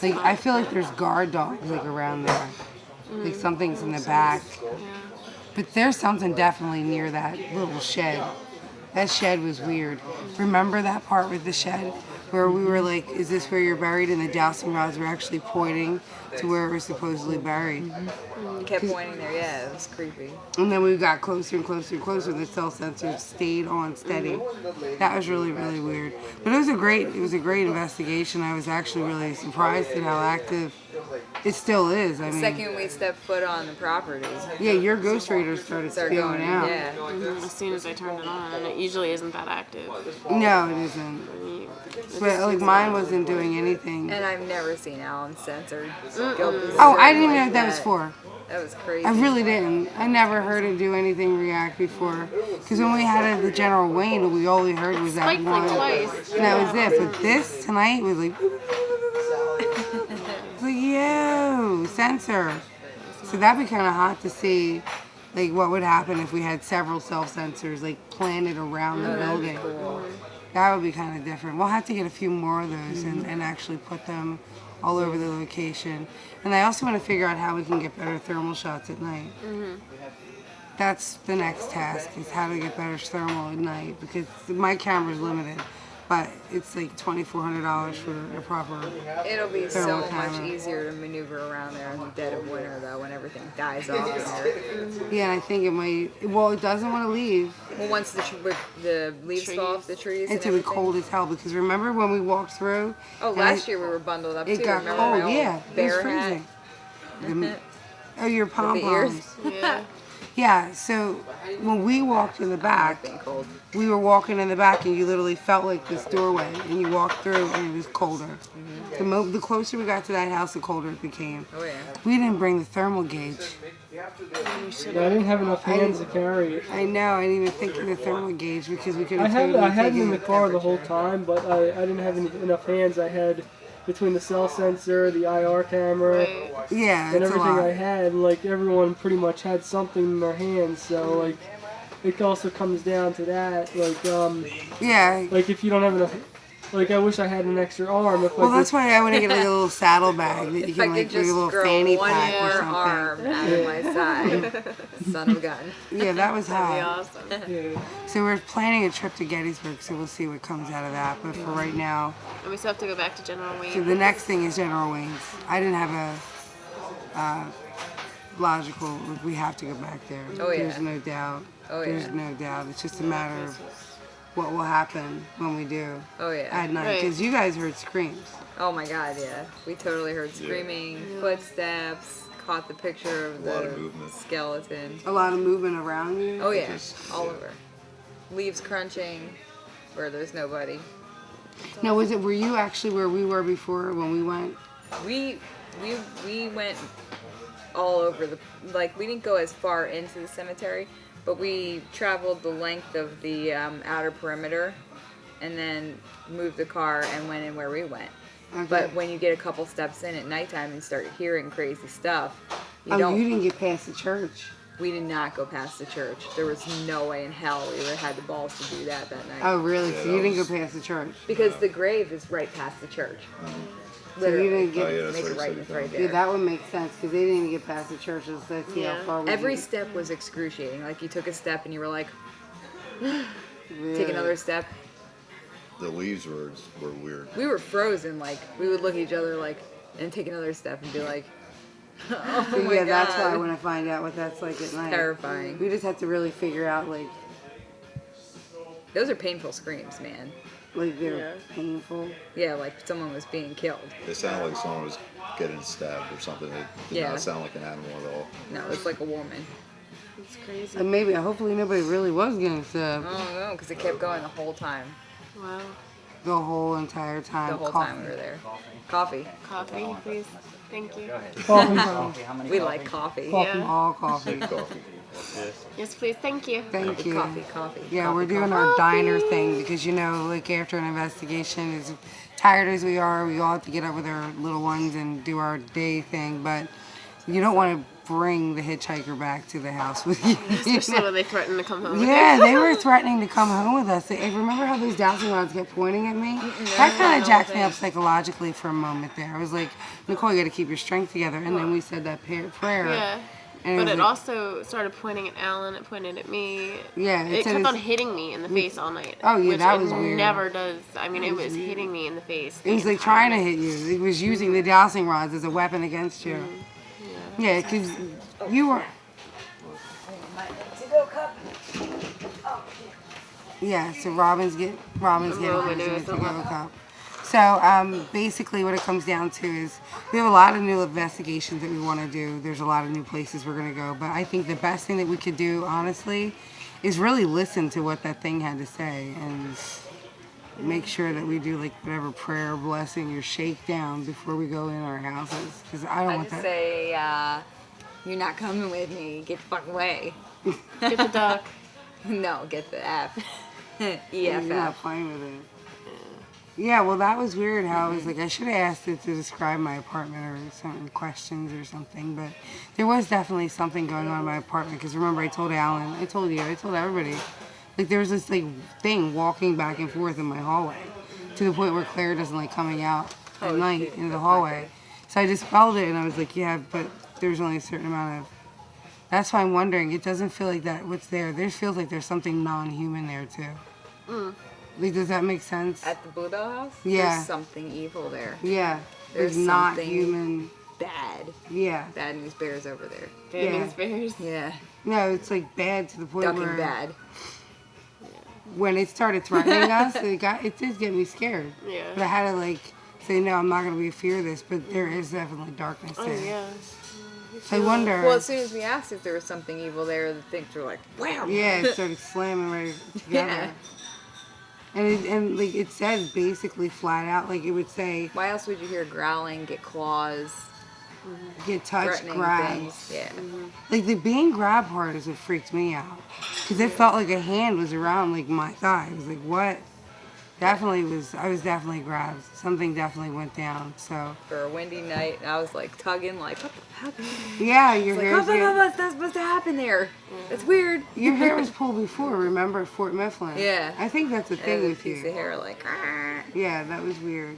Like, I feel like there's guard dogs, like, around there. Like, something's in the back. But there's something definitely near that little shed. That shed was weird. Remember that part with the shed? Where we were like, is this where you're buried? And the dowsing rods were actually pointing to where it was supposedly buried. You kept pointing there, yeah, it was creepy. And then we got closer and closer and closer. The cell sensor stayed on steady. That was really, really weird. But it was a great investigation. I was actually really surprised at how active it still is. I mean, The second we stepped foot on the property. yeah, your ghost radar started spewing out. Yeah. As soon as I turned it on, and it usually isn't that active. No, it isn't. But like mine wasn't doing anything. And I've never seen Alan's sensor. Oh, I didn't even know what that was for. That was crazy. I really didn't. I never heard it do anything react before. Because when we had it at the General Wayne, we only heard was that Spiked one. like twice. And that was it. But this tonight was like, it's like, yo, sensor. So that'd be kind of hot to see, like, what would happen if we had several self sensors, like, planted around the building. That would be kind of different. We'll have to get a few more of those and actually put them all over the location. And I also want to figure out how we can get better thermal shots at night. That's the next task, is how to get better thermal at night, because my camera's limited. But it's like $2,400 for a proper It'll be so thermal much camera. easier to maneuver around there in the dead of winter, though, when everything dies off in there. Yeah, and I think it might, well, it doesn't want to leave Well, once the leaves fall off the trees and until it's everything. cold as hell, because remember when we walked through? Oh, and last year we were bundled up, it too. got Remember cold, my old yeah. It was bear hat? freezing. Oh, your With the ears. pom-poms. Yeah. Yeah, so when we walked in the back, Being cold. we were walking in the back and you literally felt like this doorway and you walked through and it was colder. The closer we got to that house, the colder it became. Oh, yeah. We didn't bring the thermal gauge. I didn't have enough hands to carry it. I know, I didn't even think of the thermal gauge because we could have I totally had it taken in the it. car the whole time, but I didn't have enough hands. I had between the cell sensor, the IR camera, Right. Yeah, and it's a everything I lot. had. Like everyone pretty much had something in their hands. So like, it also comes down to that. Yeah. Like if you don't have enough. Like I wish I had an extra arm. If Well, I that's why I want to get like a little saddle bag that you If I can like could do a just little grow fanny one pack or more something. arm out of my side. Son of a gun. Yeah, that was That'd be hot. awesome. yeah. So we're planning a trip to Gettysburg, so we'll see what comes out of that. But for right now, And we still have to go back to General so Wayne. the next thing is General Wayne's. I didn't have a logical, we have to go back there. Oh, yeah. There's no doubt. Oh, There's yeah. no doubt. It's just a matter of what will happen when we do Oh, yeah. at night. Right. Because you guys heard screams. Oh my god, yeah. We totally heard screaming, footsteps, caught the picture of lot of the movement. skeleton. A lot of movement around you. Oh yeah, all over. Leaves crunching where there's nobody. Now, were you actually where we were before when we went? We went all over we didn't go as far into the cemetery, but we traveled the length of the outer perimeter and then moved the car and went in where we went. Okay. But when you get a couple steps in at nighttime and start hearing crazy stuff, you Oh, don't. you didn't get past the church. We did not go past the church. There was no way in hell we would have had the balls to do that night. Oh, really? Yeah, So you that didn't was- go past the church. Because the grave is right past the church. So you Literally. didn't get. Oh, yeah, that's Make what it he right, said. it's right Yeah, there. that would make sense because they didn't even get past the church. Let's see how Yeah. far we Every get. step was excruciating. Like you took a step and you were like, Really. take another step. The leaves were weird. We were frozen. Like we would look at each other like, and take another step and be like, oh So, my yeah, god. that's why I want to find out what that's like at night. Terrifying. We just have to really figure out like Those are painful screams, man. they're Yeah. painful. Yeah, like someone was being killed. It sounded like someone was getting stabbed or something. It did Yeah. not sound like an animal at all. No, it's like a woman. It's crazy. And maybe, hopefully, nobody really was getting stabbed Oh no, because it kept going the whole time. Wow. the whole entire time. The whole Coffee. time we were there. Coffee. Coffee, please. Thank you. Coffee. We like coffee. Yeah. All coffee. Coffee. Yes, please. Thank you. Thank you. Coffee. Yeah, Coffee, we're doing coffee. our diner thing because, you know, like after an investigation, as tired as we are, we all have to get up with our little ones and do our day thing. But you don't want to bring the hitchhiker back to the house with you. Especially when they threaten to come home. Yeah, they were threatening to come home with us. Remember how those dowsing rods kept pointing at me? That kind of jacked me up psychologically for a moment there. I was like, Nicole, you got to keep your strength together. And then we said that prayer. Yeah. And But was it like, also started pointing at Alan. It pointed at me. Yeah, It said kept on it's- hitting me in the face all night. Oh, yeah, which that it was weird. never does. I mean, it was hitting me in the face. It was like trying to hit you. It was using the dowsing rods as a weapon against you. Yeah, because you were. Yeah, so Robyn's getting Roman her knows to a go lot. cup. So basically what it comes down to is we have a lot of new investigations that we want to do. There's a lot of new places we're going to go. But I think the best thing that we could do, honestly, is really listen to what that thing had to say and make sure that we do like whatever prayer, blessing, or shakedown before we go in our houses. Because I don't I want just that. say, you're not coming with me. Get the fuck away. Get the duck. No, get the F. You're not EFF. playing with it. Yeah, well, that was weird how I was like, I should have asked it to describe my apartment or certain questions or something, but there was definitely something going on in my apartment because remember I told Alan, I told you, I told everybody, like there was this like thing walking back and forth in my hallway to the point where Claire doesn't like coming out at night into the hallway. So I dispelled it and I was like, yeah, but there's only a certain amount of, that's why I'm wondering, it doesn't feel like that, what's there feels like there's something non-human there too. Like, does that make sense? At the Bluebell house? Yeah. There's something evil there. Yeah. There's Like not something human. Bad. Yeah. Bad news bears over there. Danny's bears. Yeah. No, it's like bad to the point Ducking where bad. when it started threatening us, it did get me scared. Yeah. But I had to like say, no, I'm not going to be a fear of this, but there is definitely darkness Oh, there. yeah. So I wonder. Well, as soon as we asked if there was something evil there, the things were like, wow. Yeah, it started slamming right together. Yeah. And like it said basically flat out, like it would say, Why else would you hear growling, get claws, get touched, threatening grabbed. things? Yeah. Like the being grabbed part is what freaked me out. Because it felt like a hand was around like my thigh. I was like, what? I was definitely grabbed. Something definitely went down, so. For a windy night, I was like tugging, like, what the heck? Yeah, your Like, hair's what's that supposed to happen there? That's weird. your hair was pulled before, remember, at Fort Mifflin? Yeah. I think that's the thing And a with piece of you. hair, like, "Argh." Yeah, that was weird.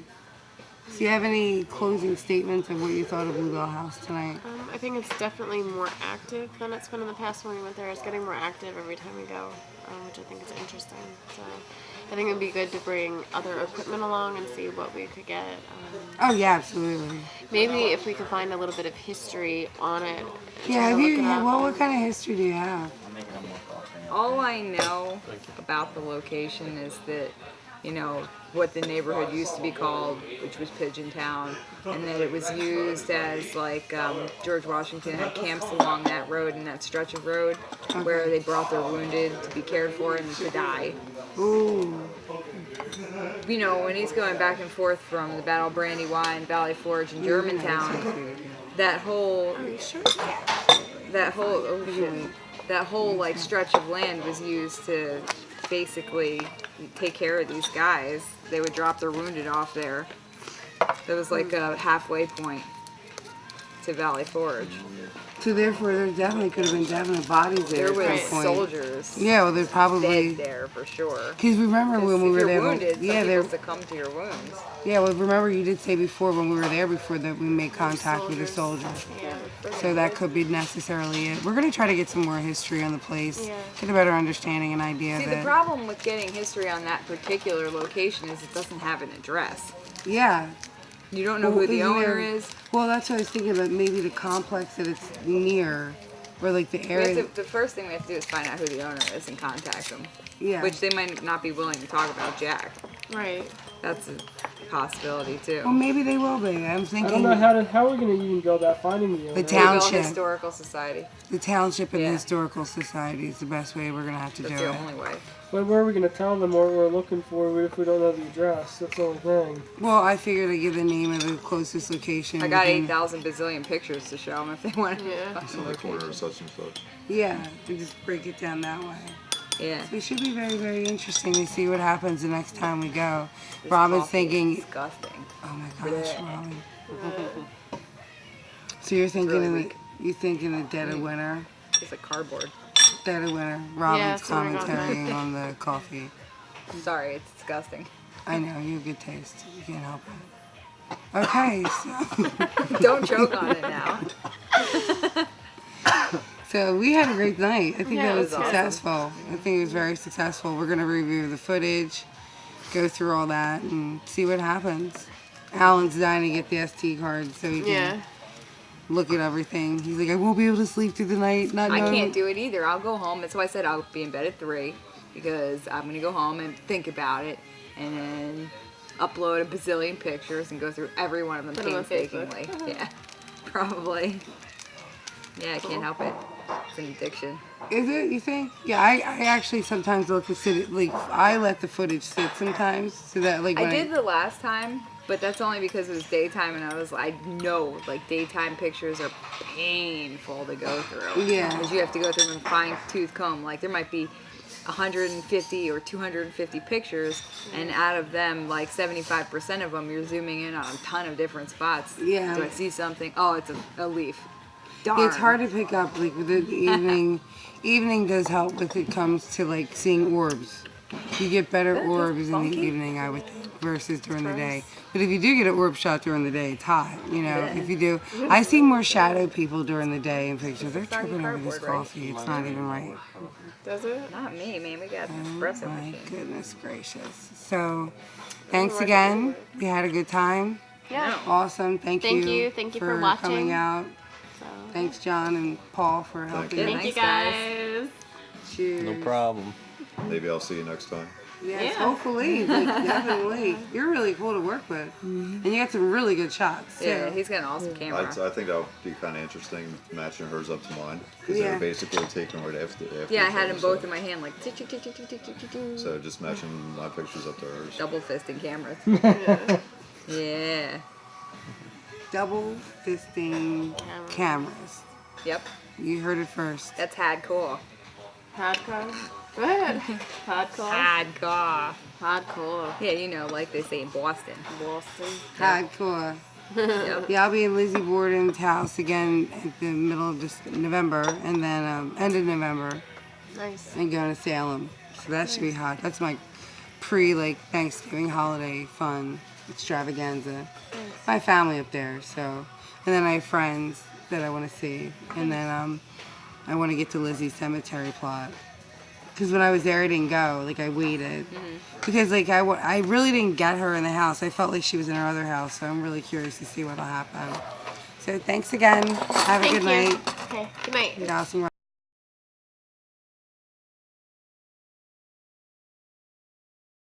So you have any closing statements of what you thought of Bluebell House tonight? I think it's definitely more active than it's been in the past when we went there. It's getting more active every time we go, which I think is interesting. So I think it would be good to bring other equipment along and see what we could get. Oh yeah, absolutely. Maybe if we could find a little bit of history on it. Yeah, have look you? it up. Well, what kind of history do you have? All I know about the location is that, you know, what the neighborhood used to be called, which was Pigeon Town, and that it was used as like George Washington had camps along that road and that stretch of road where they brought their wounded to be cared for and to die. Ooh. You know, when he's going back and forth from the Battle of Brandywine, Valley Forge, and Germantown, that whole like stretch of land was used to basically take care of these guys. They would drop their wounded off there. That was like a halfway point to Valley Forge. So therefore, there definitely could have been definite bodies there. There at was some point. soldiers Yeah, well, they're probably. dead there for sure. Because remember when we If were you're there? wounded, Yeah, some there. people succumb to your wounds. Yeah, well, remember you did say before when we were there before that we made contact with a soldier. Yeah. So that could be necessarily it. We're gonna try to get some more history on the place, Yeah. get a better understanding and idea See, that. the problem with getting history on that particular location is it doesn't have an address. Yeah. You don't know Well, who the isn't owner there- is. Well, that's what I was thinking about. Maybe the complex that it's near, or like the We have area. to, the first thing we have to do is find out who the owner is and contact them. Yeah. Which they might not be willing to talk about Jack. Right. That's a possibility too. Well, maybe they will be. I'm I thinking. don't know how we're gonna even go about finding the owner. The Louisville township. Historical Society. The township and Yeah. the historical society is the best way we're gonna have to That's do the it. only way. But where are we gonna tell them what we're looking for if we don't know the address? That's the only thing. Well, I figured I'd give the name of the closest location. I got within- 8,000 bazillion pictures to show them if they want to. Yeah. It's in the corner of such and such. Yeah, and just break it down that way. Yeah. It should be very, very interesting to see what happens the next time we go. Robyn's Coffee is thinking, disgusting. oh my gosh, Robyn. So you're thinking really in weak. You think in the dead of winter? It's like cardboard. Dead of winter. Robyn's so we're not commentarying on the coffee. Sorry, it's disgusting. I know, you have good taste. You can't help it. Okay, so Don't choke on it now. so we had a great night. I think Yeah, that it was was awesome. successful. I think it was very successful. We're gonna review the footage, go through all that, and see what happens. Alan's dying to get the SD card so he can Yeah. look at everything. He's like, I won't be able to sleep through the night. Not I knowing. can't do it either. I'll go home. That's why I said I'll be in bed at 3 because I'm gonna go home and think about it and then upload a bazillion pictures and go through every one of them Put 'em on painstakingly. Yeah, probably. Yeah, I can't help it. It's an addiction. Is it? You think? Yeah, I actually sometimes look to sit. Like I let the footage sit sometimes, so that like when I did the last time, but that's only because it was daytime and I know like daytime pictures are painful to go through. Yeah. Because you have to go through with a fine tooth comb. Like there might be 150 or 250 pictures, and out of them, like 75% of them, you're zooming in on a ton of different spots. Yeah. Do I see something? Oh, it's a leaf. Darn. It's hard to pick up. Like with the evening, evening does help with it comes to like seeing orbs. You get better orbs in the evening, I would think, versus during the day. But if you do get an orb shot during the day, it's hot. You know, if you do, I see more shadow people during the day in pictures. They're tripping over this coffee. It's not even right. Does it? Not me, man. We got an espresso My machine. goodness gracious. So, thanks again. We had a good time. Yeah. Awesome. Thank you. Thank you for watching. coming out. So. Thanks, John and Paul, for helping. you. Thank you Thanks, guys. Cheers. No problem. Maybe I'll see you next time. Yes, Yeah. hopefully. Like, definitely. You're really cool to work with. And you got some really good shots, too. Yeah, he's got an awesome camera. I think that would be kind of interesting, matching hers up to mine. Because Yeah. they're basically taking right after Yeah, I each had other, them both so- in my hand, like tick, tick, tick, tick, tick, tick, tick, tick, tick. So just matching my pictures up to hers. Double fisting cameras. Yeah. Double fisting cameras. Yep. You heard it first. That's hardcore. Hardcore. Go ahead. Hardcore. Hardcore. Hardcore. Yeah, you know, like they say in Boston. Boston. Hardcore. Yep. Yeah, I'll be in Lizzie Borden's house again at the middle of this November, and then end of November, Nice. and going to Salem. So that should be hot. That's my Thanksgiving holiday fun extravaganza. My family up there, so, and then I have friends that I want to see, and then I want to get to Lizzie's cemetery plot. Because when I was there, I didn't go. Like, I waited. Because, like, I really didn't get her in the house. I felt like she was in her other house, so I'm really curious to see what'll happen. So, thanks again. Have a good night. Okay. Good night. Dowsing